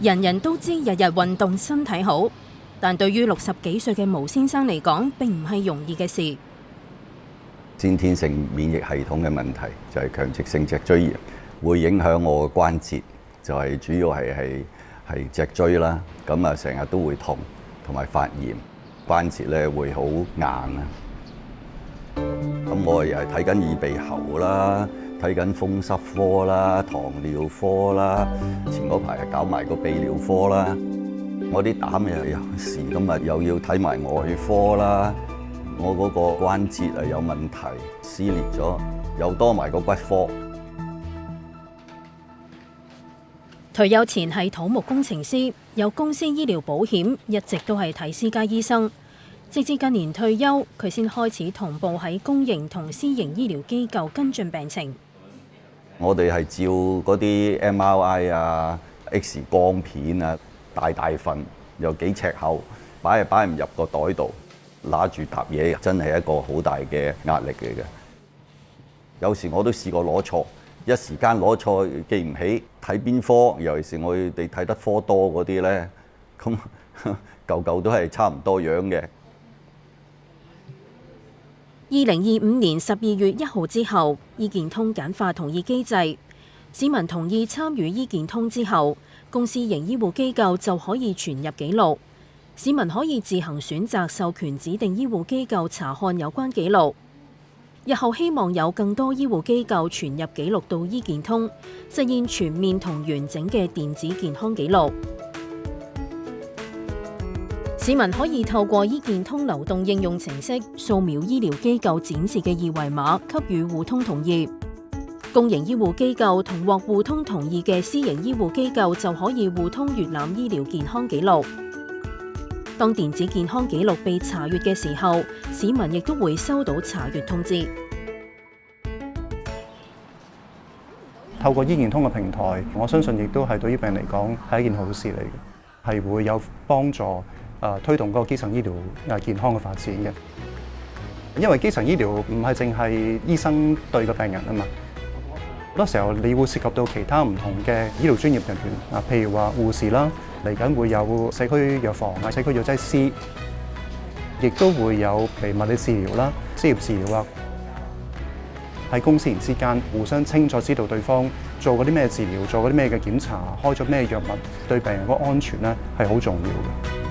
人人都知日日運動身體好，但對於60幾歲嘅毛先生嚟講，並唔係容易嘅事。先天性免疫系統嘅問題就係強直性脊椎炎，會影響我嘅關節，就係主要係脊椎啦。咁啊，成日都會痛同埋發炎，關節咧會好硬啊。咁我又係睇緊耳鼻喉啦，睇緊風濕科啦、糖尿科啦，前嗰排係搞埋個泌尿科啦。我啲膽又有事，咁啊又要睇埋外科啦。我嗰個關節啊有問題，撕裂咗，又多埋個骨科。退休前係土木工程師，有公司醫療保險，一直都係睇私家醫生。直至近年退休，佢先開始同步喺公營同私營醫療機構跟進病情。我哋係照嗰啲 MRI 啊、X 光片啊，大份，有幾尺厚，擺唔入個袋度，揦住沓嘢，真係一個好大嘅壓力嚟嘅。有時我都試過攞錯，一時間攞錯記唔起睇邊科，尤其是我哋睇得科多嗰啲咧，咁嚿都係差唔多樣嘅。2025年12月1號之後，醫健通簡化同意機制，市民同意參與醫健通之後，公私營醫護機構就可以存入記錄。市民可以自行選擇授權指定醫護機構查看有關記錄。日後希望有更多醫護機構存入記錄到醫健通，實現全面同完整嘅電子健康記錄。市民可以透過醫健通流動應用程式掃描醫療機構展示嘅二維碼，給予互通同意。公營醫護機構同獲互通同意嘅私營醫護機構就可以互通閲覽醫療健康記錄。當電子健康記錄被查閲嘅時候，市民亦都會收到查閲通知。透過醫健通嘅平台，我相信亦都係對於病人嚟講係一件好事嚟嘅，係會有幫助推動嗰個基層醫療健康嘅發展嘅。因為基層醫療唔係淨係醫生對個病人啊嘛，好多時候你會涉及到其他唔同嘅醫療專業人員啊，譬如話護士啦。嚟緊會有社區藥房啊、社區藥劑師，亦都會有譬如物理治療啦、職業治療啊。喺公私營之間互相清楚知道對方做過啲咩治療、做過啲咩嘅檢查、開咗咩藥物，對病人個安全咧係好重要嘅。